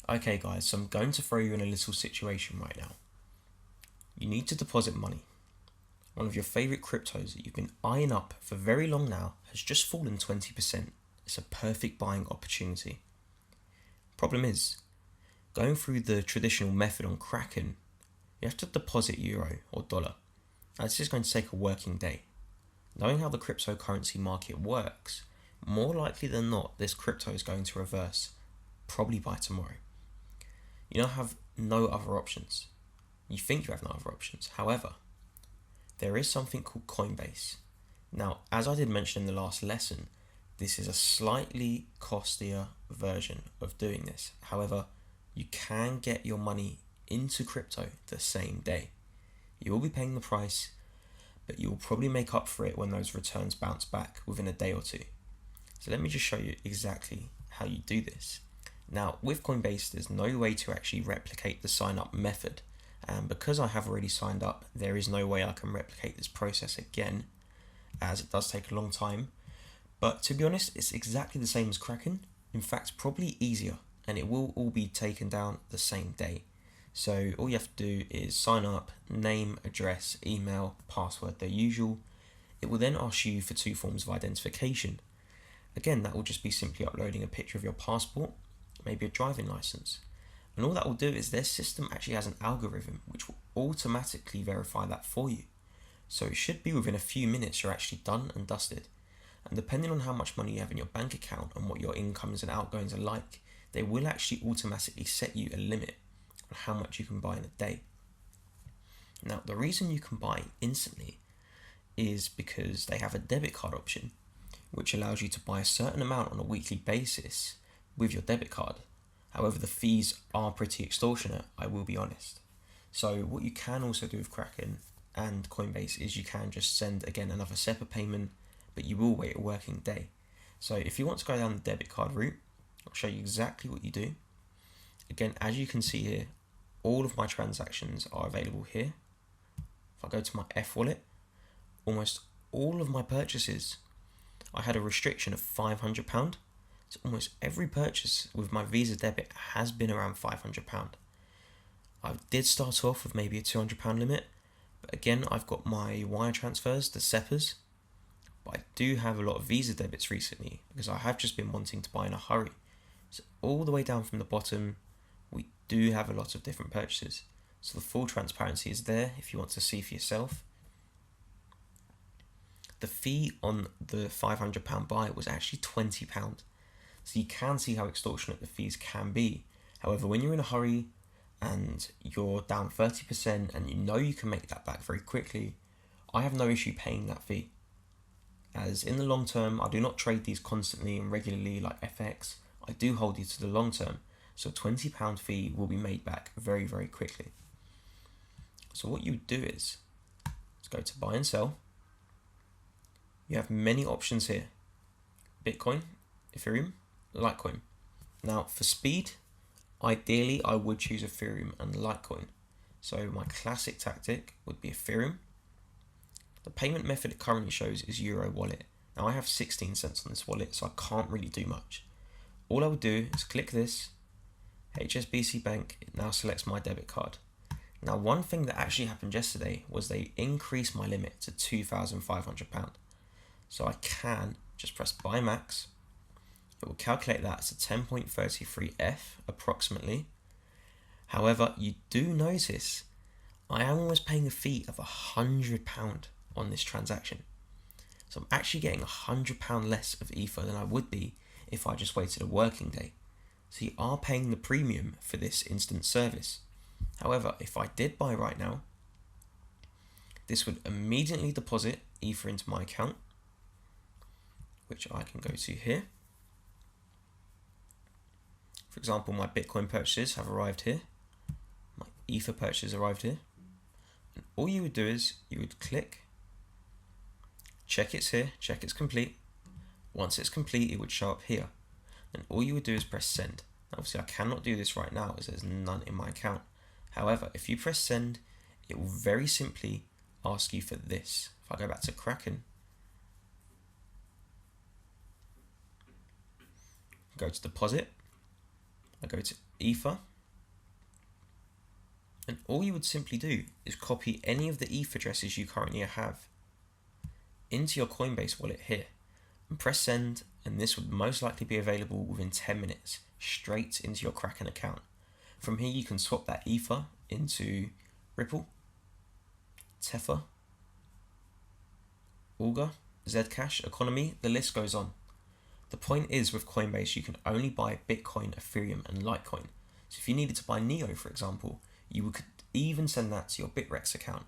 Okay guys, so I'm going to throw you in a little situation right now. You need to deposit money. One of your favorite cryptos that you've been eyeing up for very long now has just fallen 20%. It's a perfect buying opportunity. Problem is, going through the traditional method on Kraken, you have to deposit euro or dollar. Now, this is going to take a working day. Knowing how the cryptocurrency market works, more likely than not, this crypto is going to reverse, probably by tomorrow. You now have no other options. You think you have no other options. However, there is something called Coinbase. Now, as I did mention in the last lesson, this is a slightly costlier version of doing this. However, you can get your money into crypto the same day. You will be paying the price, but you will probably make up for it when those returns bounce back within a day or two. So let me just show you exactly how you do this. Now, with Coinbase, there's no way to actually replicate the sign up method. And because I have already signed up, there is no way I can replicate this process again, as it does take a long time. But to be honest, it's exactly the same as Kraken. In fact, probably easier, and it will all be taken down the same day. So all you have to do is sign up, name, address, email, password, the usual. It will then ask you for two forms of identification. Again, that will just be simply uploading a picture of your passport, maybe a driving license. And all that will do is their system actually has an algorithm which will automatically verify that for you. So it should be within a few minutes you're actually done and dusted. And depending on how much money you have in your bank account and what your incomes and outgoings are like, they will actually automatically set you a limit on how much you can buy in a day. Now, the reason you can buy instantly is because they have a debit card option, which allows you to buy a certain amount on a weekly basis with your debit card. However, the fees are pretty extortionate, I will be honest. So what you can also do with Kraken and Coinbase is you can just send, again, another separate payment, but you will wait a working day. So if you want to go down the debit card route, I'll show you exactly what you do. Again, as you can see here, all of my transactions are available here. If I go to my F wallet, almost all of my purchases, I had a restriction of £500. So almost every purchase with my Visa debit has been around £500. I did start off with maybe a £200 limit, but again, I've got my wire transfers, the SEPAs, but I do have a lot of Visa debits recently because I have just been wanting to buy in a hurry. So all the way down from the bottom, we do have a lot of different purchases. So the full transparency is there if you want to see for yourself. The fee on the £500 buy was actually £20. So you can see how extortionate the fees can be. However, when you're in a hurry and you're down 30% and you know you can make that back very quickly, I have no issue paying that fee. As in the long term, I do not trade these constantly and regularly like FX. I do hold you to the long term. So a £20 fee will be made back very, very quickly. So what you do is, let's go to buy and sell. You have many options here. Bitcoin, Ethereum, Litecoin. Now for speed, ideally I would choose Ethereum and Litecoin. So my classic tactic would be Ethereum. The payment method it currently shows is Euro wallet. Now I have 16 cents on this wallet, so I can't really do much. All I would do is click this, HSBC Bank, it now selects my debit card. Now one thing that actually happened yesterday was they increased my limit to £2,500. So I can just press buy max. It will calculate that as a 10.33F approximately. However, you do notice I am almost paying a fee of £100 on this transaction. So I'm actually getting £100 less of Ether than I would be if I just waited a working day. So you are paying the premium for this instant service. However, if I did buy right now, this would immediately deposit Ether into my account, which I can go to here. For example, my Bitcoin purchases have arrived here. My Ether purchases arrived here. And all you would do is you would click, check it's here, check it's complete. Once it's complete, it would show up here. Then all you would do is press send. Now, obviously, I cannot do this right now as there's none in my account. However, if you press send, it will very simply ask you for this. If I go back to Kraken, go to deposit, I go to Ether, and all you would simply do is copy any of the ETH addresses you currently have into your Coinbase wallet here and press send, and this would most likely be available within 10 minutes straight into your Kraken account. From here you can swap that Ether into Ripple, Tether, Augur, Zcash, Economy, the list goes on. The point is, with Coinbase you can only buy Bitcoin, Ethereum and Litecoin. So if you needed to buy Neo, for example, you could even send that to your Bitrex account.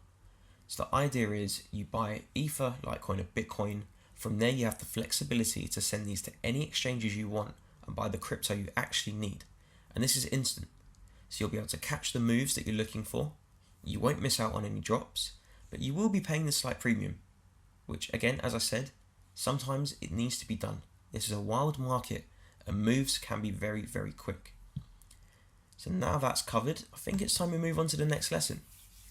So the idea is you buy Ether, Litecoin or Bitcoin. From there you have the flexibility to send these to any exchanges you want and buy the crypto you actually need. And this is instant. So you'll be able to catch the moves that you're looking for. You won't miss out on any drops, but you will be paying the slight premium, which again, as I said, sometimes it needs to be done. This is a wild market and moves can be very, very quick. So now that's covered, I think it's time we move on to the next lesson.